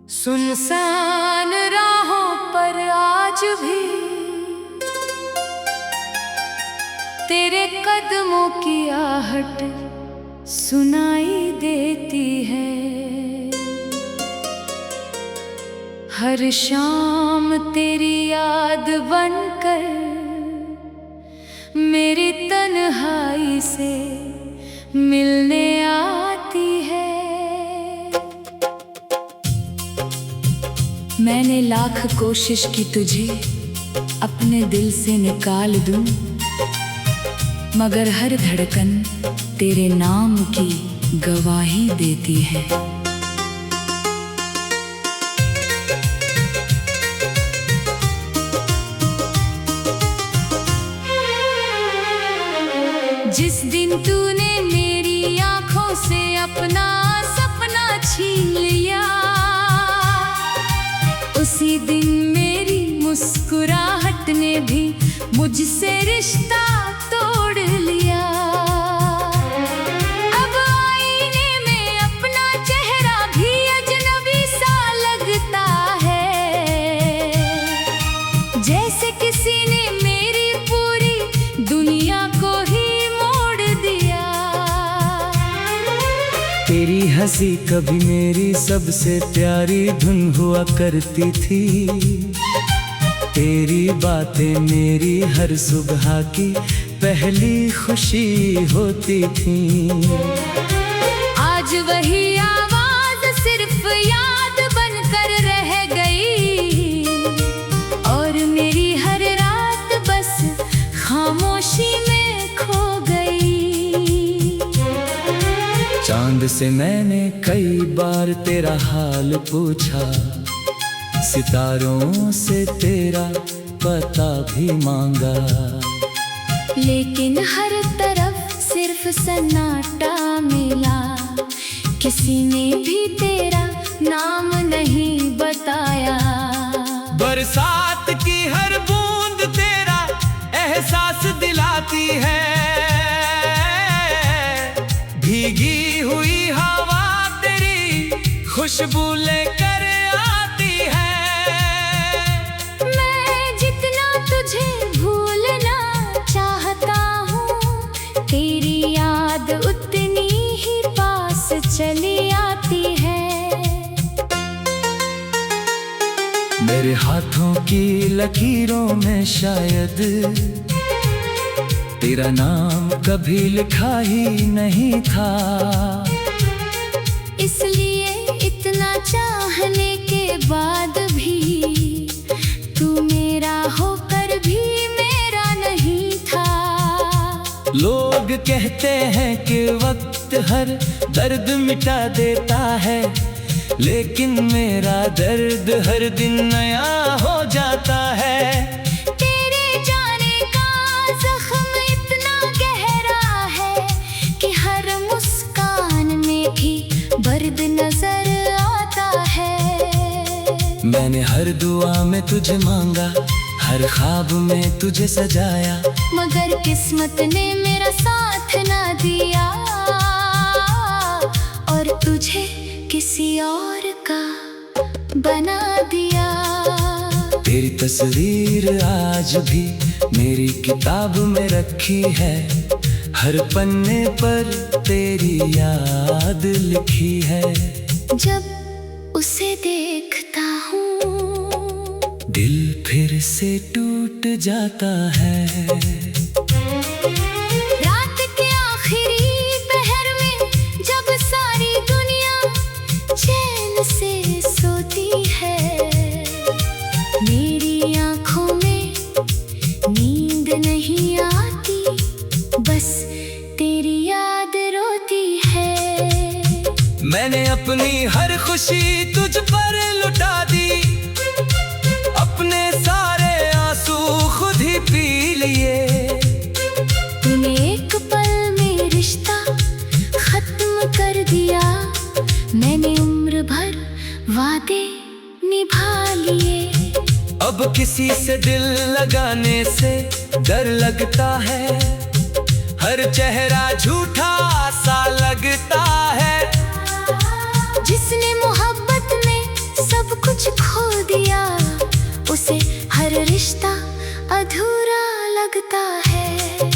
सुनसान राहों पर आज भी तेरे कदमों की आहट सुनाई देती है। हर शाम तेरी याद बनकर मेरी तन्हाई से मिलने आती है। मैंने लाख कोशिश की तुझे अपने दिल से निकाल दूं, मगर हर धड़कन तेरे नाम की गवाही देती है। जिस दिन तूने मेरी आंखों से अपना सपना छीन लिया, उसी दिन मेरी मुस्कुराहट ने भी मुझसे रिश्ता तोड़ लिया। अब आईने में अपना चेहरा भी अजनबी सा लगता है, जैसे किसी ने मेरी पूरी दुनिया को ही मोड़ दिया। तेरी हंसी कभी मेरी सबसे प्यारी धुन हुआ करती थी, तेरी बातें मेरी हर सुबह की पहली खुशी होती थी। आज वही आवाज सिर्फ याद बनकर रह गई, और मेरी हर रात बस खामोशी में खो गई। चांद से मैंने कई बार तेरा हाल पूछा, सितारों से तेरा पता भी मांगा, लेकिन हर तरफ सिर्फ सन्नाटा मिला। किसी ने भी तेरा नाम नहीं बताया। बरसात की हर बूंद तेरा एहसास दिलाती है, भीगी हुई हवा तेरी खुशबू लेकर आती है। मैं जितना तुझे भूलना चाहता हूँ, तेरी याद उतनी ही पास चली आती है। मेरे हाथों की लकीरों में शायद तेरा नाम कभी लिखा ही नहीं था, इसलिए इतना चाहने के बाद भी तू मेरा होकर भी मेरा नहीं था। लोग कहते हैं कि वक्त हर दर्द मिटा देता है, लेकिन मेरा दर्द हर दिन नया हो जाता है। तेरे जाने का जख्म इतना गहरा है कि हर मुस्कान में भी दर्द नजर आता है। मैंने हर दुआ में तुझे मांगा, हर ख्वाब में तुझे सजाया, मगर किस्मत ने मेरा साथ ना दिया, और तुझे किसी और का बना दिया। तेरी तस्वीर आज भी मेरी किताब में रखी है, हर पन्ने पर तेरी याद लिखी है। जब उसे देखता हूँ, दिल फिर से टूट जाता है। रात के आखिरी पहर में जब सारी दुनिया चैन से सोती है, मेरी आंखों में नींद नहीं आती, बस तेरी याद रोती है। मैंने अपनी हर खुशी तुझ पर लुटा दी, अपने सारे आंसू खुद ही पी लिए। तूने एक पल में रिश्ता खत्म कर दिया, मैंने उम्र भर वादे निभा लिए। अब किसी से दिल लगाने से डर लगता है, हर चेहरा झूठा सा लगता है। जिसने मोहब्बत में सब हर रिश्ता अधूरा लगता है।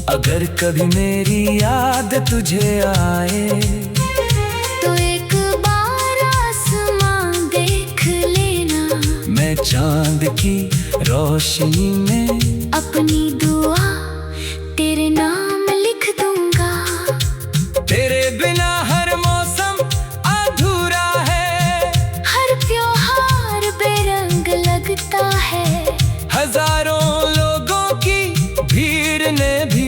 अगर कभी मेरी याद तुझे आए तो एक बार आसमां देख लेना। मैं चांद की रोशनी में अपनी दुआ तेरे नाम लिख दूंगा। तेरे बिना हर मौसम अधूरा है। हर त्योहार बेरंग लगता है। हजारों लोगों की भीड़ ने भी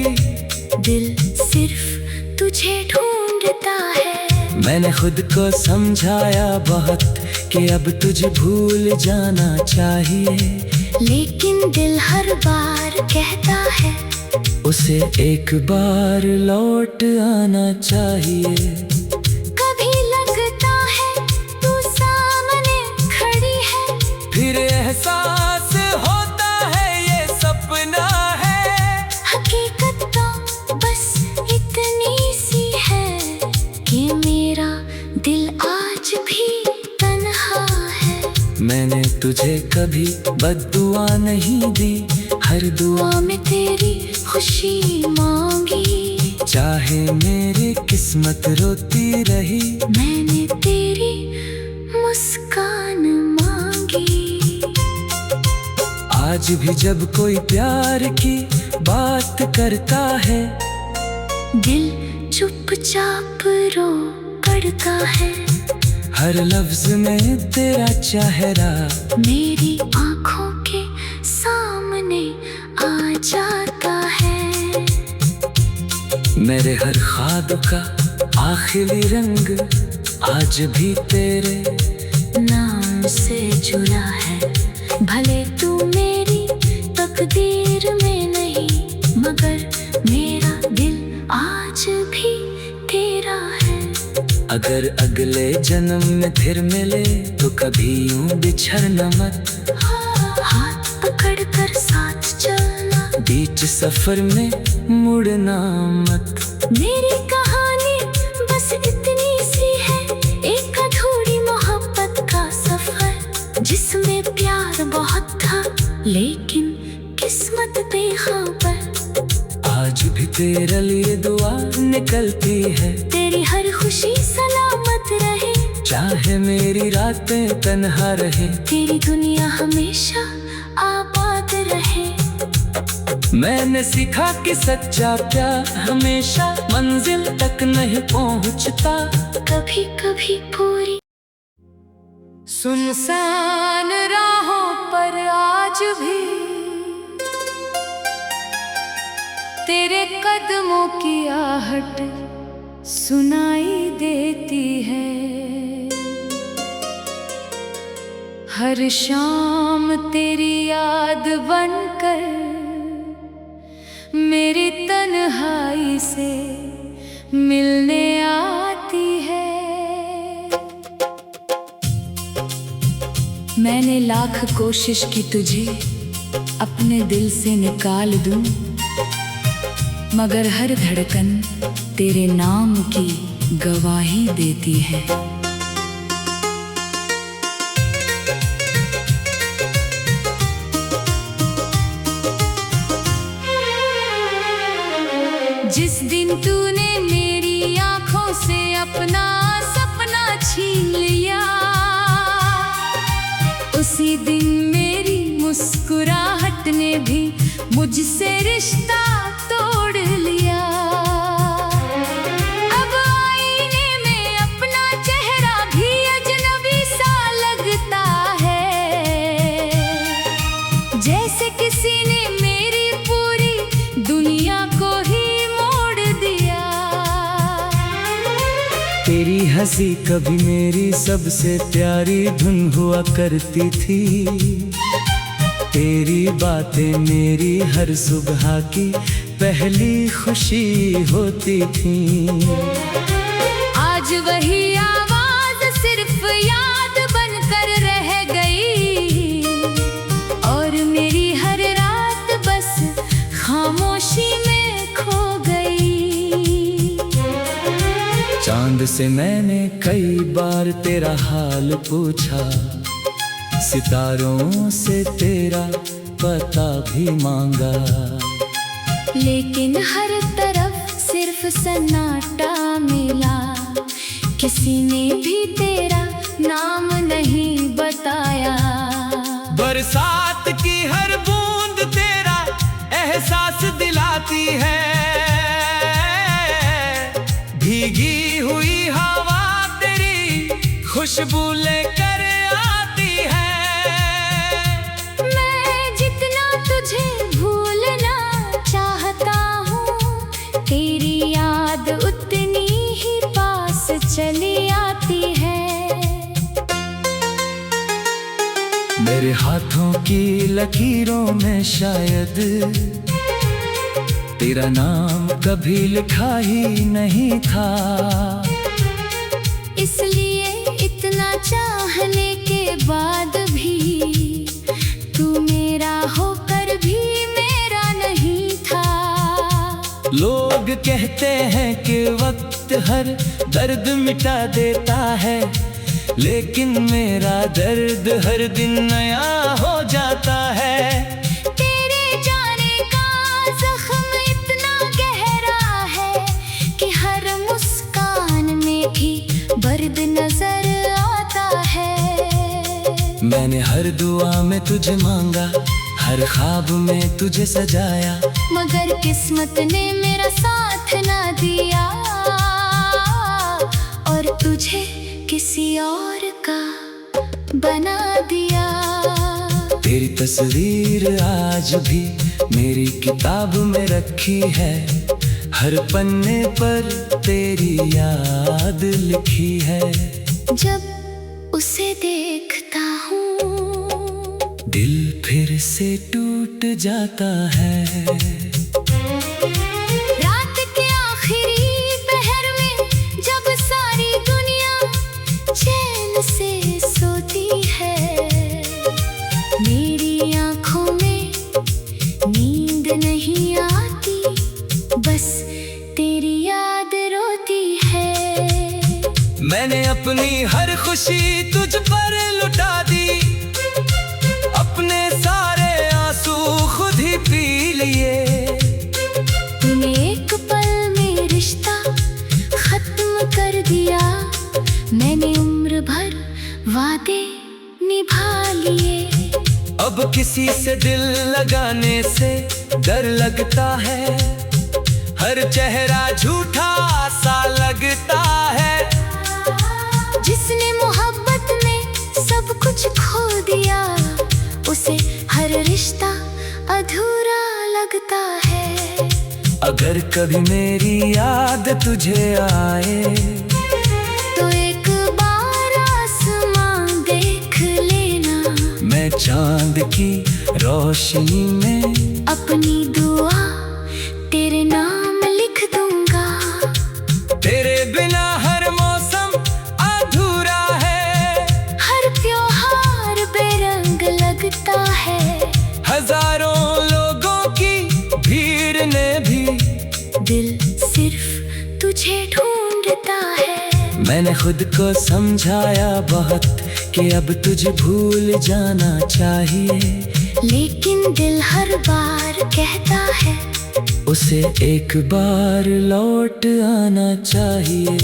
दिल सिर्फ तुझे ढूंढता है। मैंने खुद को समझाया बहुत कि अब तुझे भूल जाना चाहिए, लेकिन दिल हर बार कहता है उसे एक बार लौट आना चाहिए। कभी लगता है तू सामने खड़ी है, फिर एहसास होता है ये सपना है। हकीकत तो बस इतनी सी है कि मेरा दिल आज भी तन्हा है। मैंने तुझे कभी बद्दुआ नहीं दी, हर दुआ दुआ में तेरी खुशी मांगी। चाहे मेरी किस्मत रोती रही, मैंने तेरी मुस्कान मांगी। आज भी जब कोई प्यार की बात करता है दिल चुपचाप रो पड़ता है। हर लफ्ज में तेरा चेहरा मेरी आंखों के सामने आ जाता है। मेरे हर ख्वाब का आखिरी रंग आज भी तेरे नाम से जुड़ा है। भले तू मेरी तकदीर में नहीं, मगर मेरा दिल आज भी तेरा है। अगर अगले जन्म में फिर मिले तो कभी यूं बिछड़ना मत। हाथ पकड़ कर साथ चलना, बीच सफर में मुड़ना मत। मेरी कहानी बस इतनी सी है, एक अधूरी मोहब्बत का सफर जिसमें प्यार बहुत था लेकिन किस्मत बेखबर। आज भी तेरे लिए दुआ निकलती है, तेरी हर खुशी सलामत रहे। चाहे मेरी रातें तन्हा रहे, तेरी दुनिया हमेशा आबाद रहे। मैंने सीखा कि सच्चा प्यार हमेशा मंजिल तक नहीं पहुंचता। कभी कभी पूरी सुनसान राहों पर आज भी तेरे कदमों की आहट सुनाई देती है। हर शाम तेरी याद बनकर मेरी तन्हाई से मिलने आती है। मैंने लाख कोशिश की तुझे अपने दिल से निकाल दूं, मगर हर धड़कन तेरे नाम की गवाही देती है। जिस दिन तूने मेरी आंखों से अपना सपना छीन लिया, उसी दिन मेरी मुस्कुराहट ने भी मुझसे रिश्ता तोड़ लिया। अब आईने में अपना चेहरा भी अजनबी सा लगता है, जैसे किसी ने मेरी पूरी दुनिया को ही मोड़ दिया। तेरी हंसी कभी मेरी सबसे प्यारी धुन हुआ करती थी, तेरी बातें मेरी हर सुबह की पहली खुशी होती थी। आज वही आवाज सिर्फ याद बनकर रह गई, और मेरी हर रात बस खामोशी में खो गई। चांद से मैंने कई बार तेरा हाल पूछा, सितारों से तेरा पता भी मांगा, लेकिन हर तरफ सिर्फ सन्नाटा मिला। किसी ने भी तेरा नाम नहीं बताया। बरसात की हर बूंद तेरा एहसास दिलाती है, भीगी हुई हवा तेरी खुशबू लेकर आती है। मैं जितना तुझे भूलना चाहता हूँ, तेरी याद उतनी ही पास चली आती है। मेरे हाथों की लकीरों में शायद तेरा नाम कभी लिखा ही नहीं था, इसलिए इतना चाहने के बाद भी तू मेरा होकर भी मेरा नहीं था। लोग कहते हैं कि वक्त हर दर्द मिटा देता है, लेकिन मेरा दर्द हर दिन नया हो जाता है। तेरे जाने का जख्म इतना गहरा है कि हर मुस्कान में भी दर्द नजर आता है। मैंने हर दुआ में तुझे मांगा, हर ख्वाब में तुझे सजाया, मगर किस्मत ने मेरा साथ ना दिया और तुझे किसी और का बना दिया। तेरी तस्वीर आज भी मेरी किताब में रखी है, हर पन्ने पर तेरी याद लिखी है। जब उसे देखता हूँ, दिल फिर से टूट जाता है। रात के आखिरी पहर में जब सारी दुनिया चैन से सोती है, मेरी आंखों में नींद नहीं आती, बस तेरी याद रोती है। मैंने अपनी हर खुशी तुझ पर लुटा दी, अपने सारे आंसू खुद ही पी लिए। तूने एक पल में रिश्ता खत्म कर दिया, मैंने उम्र भर वादे निभा लिए। अब किसी से दिल लगाने से डर लगता है, हर चेहरा झूठा सा लगता है। जिसने मोहब्बत में सब कुछ खो दिया, उसे हर रिश्ता अधूरा लगता है। अगर कभी मेरी याद तुझे आए, तो एक बार आसमां देख लेना। मैं चांद की रोशनी में अपनी दुआ तेरे नाम लिख दूंगा। तेरे बिना हर मौसम अधूरा है, हर त्योहार बेरंग लगता है। हजारों लोगों की भीड़ ने भी दिल सिर्फ तुझे ढूंढता है। मैंने खुद को समझाया बहुत कि अब तुझे भूल जाना चाहिए, लेकिन दिल हर बार कहता है उसे एक बार लौट आना चाहिए।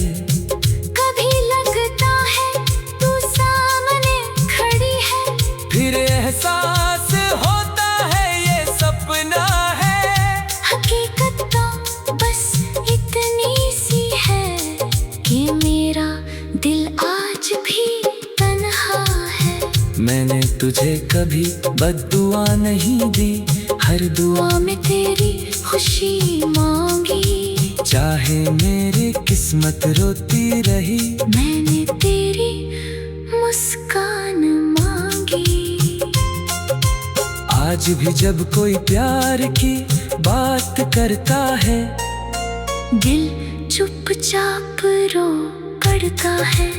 कभी लगता है तू सामने खड़ी है, फिर एहसास होता है ये सपना है। हकीकत तो बस इतनी सी है कि मेरा दिल आज भी तन्हा है। मैंने तुझे कभी बद्दुआ नहीं दी, हर दुआ में तेरी खुशी मांगी। चाहे मेरी किस्मत रोती रही, मैंने तेरी मुस्कान मांगी। आज भी जब कोई प्यार की बात करता है, दिल चुपचाप रो पड़ता है।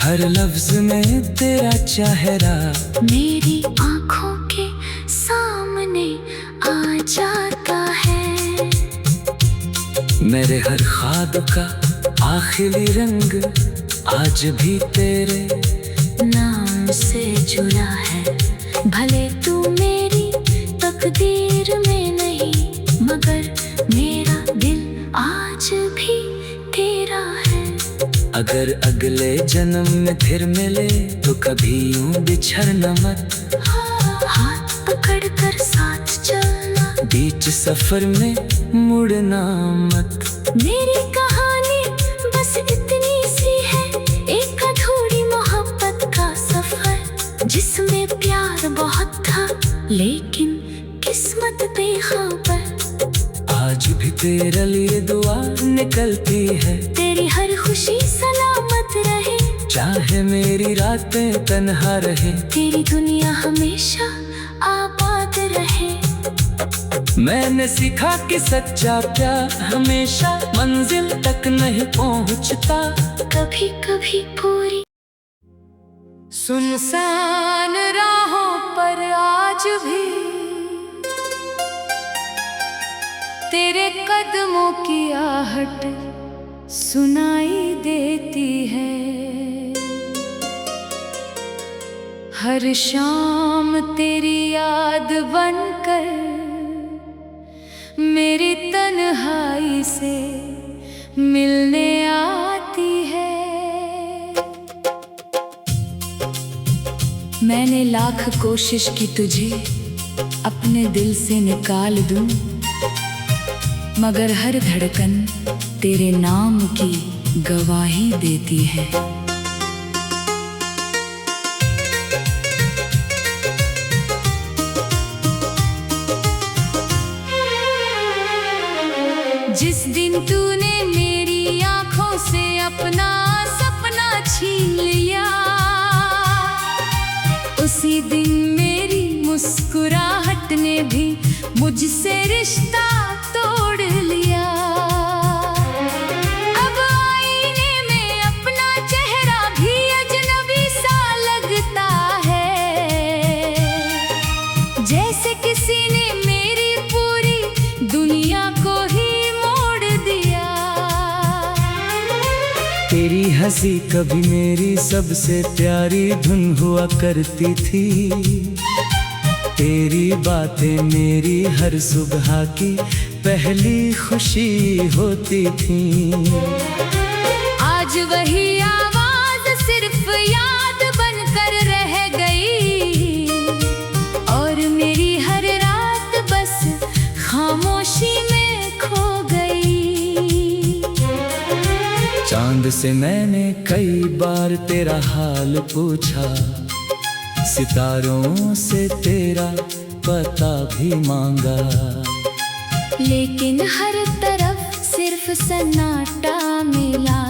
हर लफ्ज में तेरा चेहरा मेरी आंखों के सामने आ जाता है। मेरे हर ख्वाब का आखिरी रंग आज भी तेरे नाम से जुड़ा है। भले तू मेरी अगर अगले जन्म में फिर मिले तो कभी यूं बिछड़ना मत। हाथ पकड़ कर साथ चलना, बीच सफर में मुड़ना मत। मेरी कहानी बस इतनी सी है, एक अधूरी मोहब्बत का सफर, जिसमें प्यार बहुत था लेकिन किस्मत बेखबर। आज भी तेरे लिए दुआ निकलती है, तेरी हर खुशी सलामत रहे, चाहे मेरी रातें तन्हा रहे, तेरी दुनिया हमेशा आबाद रहे। मैंने सीखा कि सच्चा प्यार हमेशा मंजिल तक नहीं पहुंचता, कभी कभी पूरी सुनसान राहों पर आज भी तेरे कदमों की आहट सुनाई देती है। हर शाम तेरी याद बनकर मेरी तन्हाई से मिलने आती है। मैंने लाख कोशिश की तुझे अपने दिल से निकाल दूं, मगर हर धड़कन तेरे नाम की गवाही देती है। जिस दिन तूने मेरी आंखों से अपना सपना छीन लिया, उसी दिन मेरी मुस्कुराहट ने भी मुझसे रिश्ता तोड़ लिया। अब आईने में अपना चेहरा भी अजनबी सा लगता है, जैसे किसी ने मेरी पूरी दुनिया को ही मोड़ दिया। तेरी हंसी कभी मेरी सबसे प्यारी धुन हुआ करती थी, तेरी बातें मेरी हर सुबह की पहली खुशी होती थी। आज वही आवाज सिर्फ याद बनकर रह गई, और मेरी हर रात बस खामोशी में खो गई। चांद से मैंने कई बार तेरा हाल पूछा, सितारों से तेरा पता भी मांगा, लेकिन हर तरफ सिर्फ सन्नाटा मिला।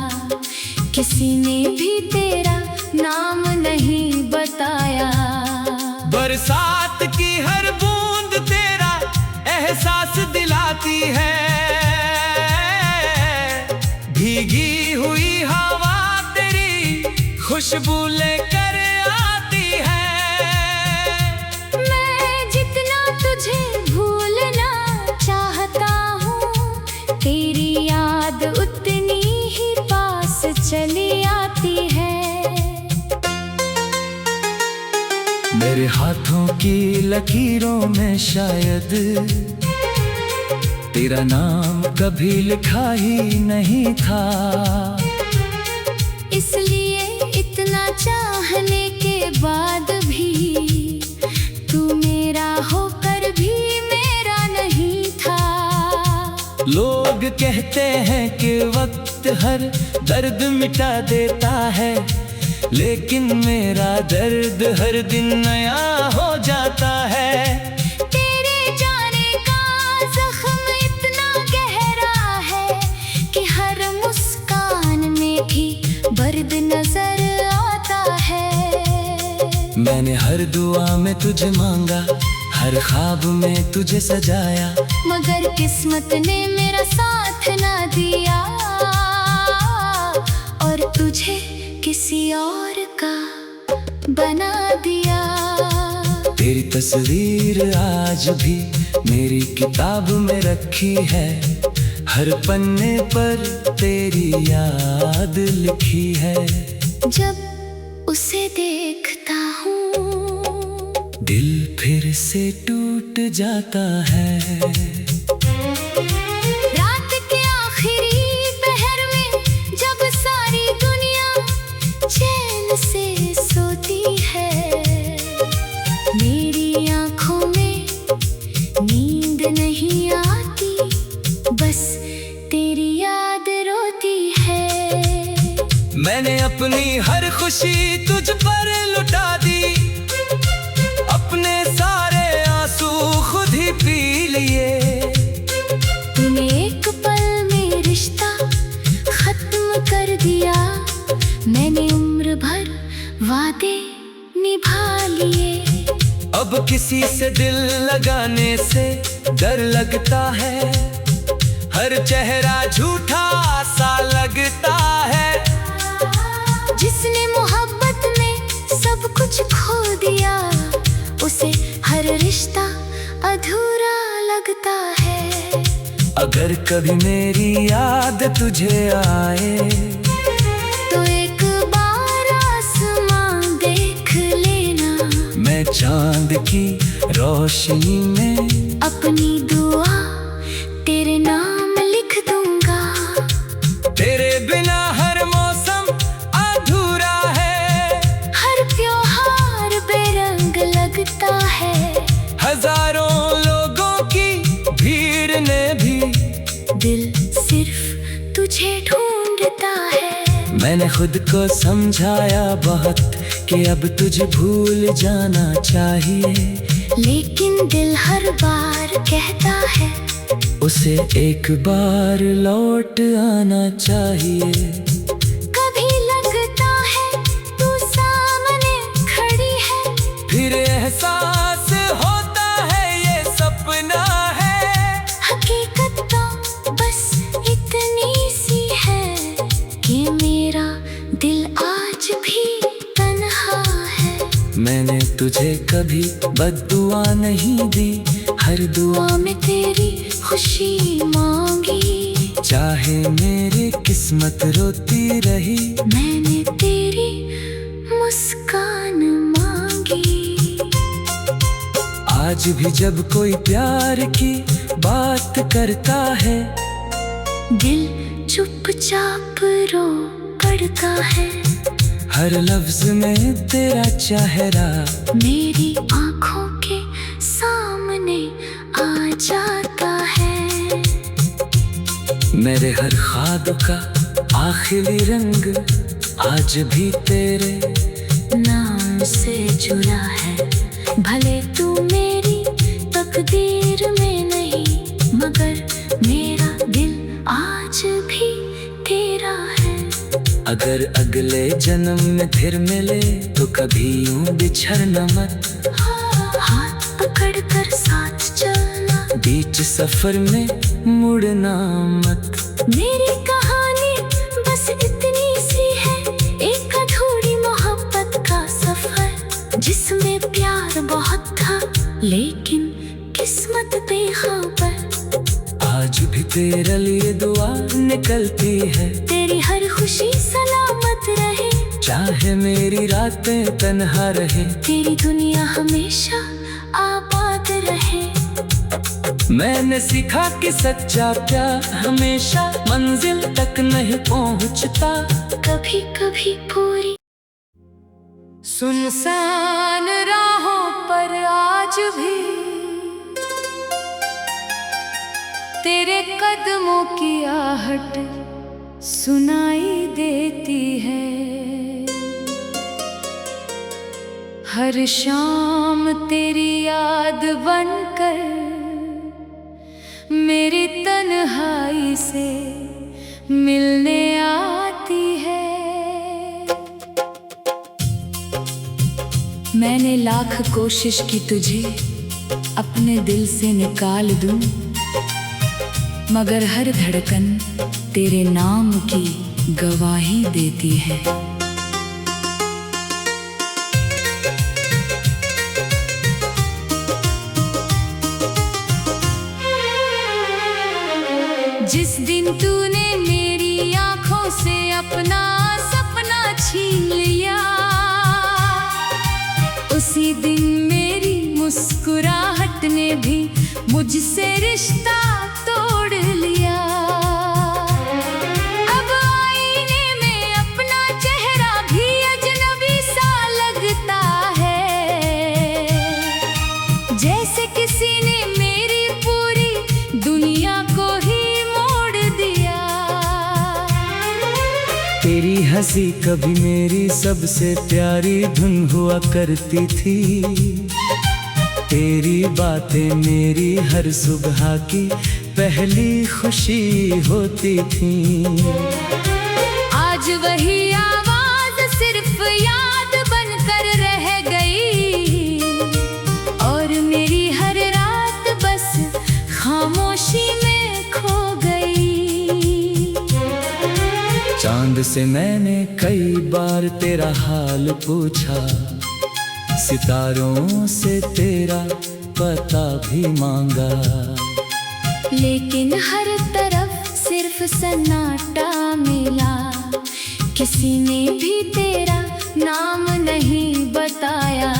किसी ने भी तेरा नाम नहीं बताया। बरसात की हर बूंद तेरा एहसास दिलाती है, भीगी हुई हवा तेरी खुशबू लेकर आती है। मैं जितना तुझे भूलना चाहता हूँ, तेरी याद उतनी ही पास चली आती है। मेरे हाथों की लकीरों में शायद तेरा नाम कभी लिखा ही नहीं था, इसलिए इतना चाहने के बाद भी तू मेरा होकर भी मेरा नहीं था। लोग कहते हैं कि वक्त हर दर्द मिटा देता है, लेकिन मेरा दर्द हर दिन नया हो जाता है। तेरे जाने का जख्म इतना गहरा है कि हर मुस्कान में भी दर्द नजर आता है। मैंने हर दुआ में तुझे मांगा, हर ख्वाब में तुझे सजाया, मगर किस्मत ने मेरा साथ ना दिया, और तुझे किसी और का बना दिया। तेरी तस्वीर आज भी मेरी किताब में रखी है, हर पन्ने पर तेरी याद लिखी है। जब उसे देखता हूँ, दिल फिर से टूट जाता है। रात के आखिरी पहर में जब सारी दुनिया तुझ पर लुटा दी, अपने सारे आंसू खुद ही पी लिए। तूने एक पल में रिश्ता खत्म कर दिया, मैंने उम्र भर वादे निभा लिए। अब किसी से दिल लगाने से डर लगता है, हर चेहरा झूठा सा लगता है। जिसने मोहब्बत में सब कुछ खो दिया, उसे हर रिश्ता अधूरा लगता है। अगर कभी मेरी याद तुझे आए, तो एक बार आसमां देख लेना, मैं चांद की रोशनी में अपनी दुआ तेरे नाम लिख दूंगा। तेरे बिना हर मौसम अधूरा है, हर त्योहार बेरंग लगता है। हजारों लोगों की भीड़ ने भी दिल सिर्फ तुझे ढूंढता है। मैंने खुद को समझाया बहुत कि अब तुझे भूल जाना चाहिए, लेकिन दिल हर बार कहता है, उसे एक बार लौट आना चाहिए। कभी लगता है तू सामने खड़ी है, फिर एहसास होता है ये सपना है। हकीकत तो बस इतनी सी है कि मेरा दिल आज भी तन्हा है। मैंने तुझे कभी बद्दुआ नहीं दी, हर दुआ दुआ में तेरी खुशी मांगी। चाहे मेरी किस्मत रोती रही, मैंने तेरी मुस्कान मांगी। आज भी जब कोई प्यार की बात करता है, दिल चुपचाप रो पड़ता है। हर लफ्ज में तेरा चेहरा मेरी आंखों के सामने आ जाता है। मेरे हर ख्वाब का आखिरी रंग आज भी तेरे नाम से जुड़ा है। भले तू मेरी तकदीर में नहीं, मगर मेरा दिल आज भी तेरा है। अगर अगले जन्म में फिर मिले तो कभी यूं बिछड़ना मत, हाथ पकड़ कर साथ चलना, बीच सफर में मुड़ना मत। मेरी कहानी बस इतनी सी है, एक अधूरी मोहब्बत का सफर, जिसमें प्यार बहुत था लेकिन किस्मत बेखबर। आज भी तेरे लिए दुआ निकलती है, तेरी हर खुशी सलामत रहे, चाहे मेरी रातें तन्हा रहे। तेरी दुनिया हमेशा आबाद रहे। मैंने सीखा कि सच्चा प्यार हमेशा मंजिल तक नहीं पहुंचता, कभी कभी पूरी सुनसान राहों पर आज भी तेरे कदमों की आहट सुनाई देती है। हर शाम तेरी याद बनकर मेरी तन्हाई से मिलने आती है। मैंने लाख कोशिश की तुझे अपने दिल से निकाल दूं, मगर हर धड़कन तेरे नाम की गवाही देती है। जिस दिन तूने मेरी आंखों से अपना सपना छीन लिया, उसी दिन मेरी मुस्कुराहट ने भी मुझसे रिश्ता तोड़ लिया। अब आईने में अपना चेहरा भी अजनबी सा लगता है, जैसे किसी ने मेरी पूरी दुनिया को ही मोड़ दिया। तेरी हंसी कभी मेरी सबसे प्यारी धुन हुआ करती थी। तेरी बातें मेरी हर सुबह की पहली खुशी होती थी। आज वही आवाज सिर्फ याद बनकर रह गई, और मेरी हर रात बस खामोशी में खो गई। चांद से मैंने कई बार तेरा हाल पूछा, सितारों से तेरा पता भी मांगा, लेकिन हर तरफ सिर्फ सन्नाटा मिला। किसी ने भी तेरा नाम नहीं बताया।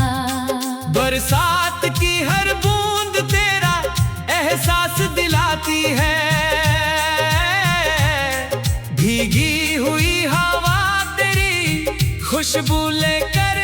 बरसात की हर बूंद तेरा एहसास दिलाती है, भीगी हुई हवा तेरी खुशबू लेकर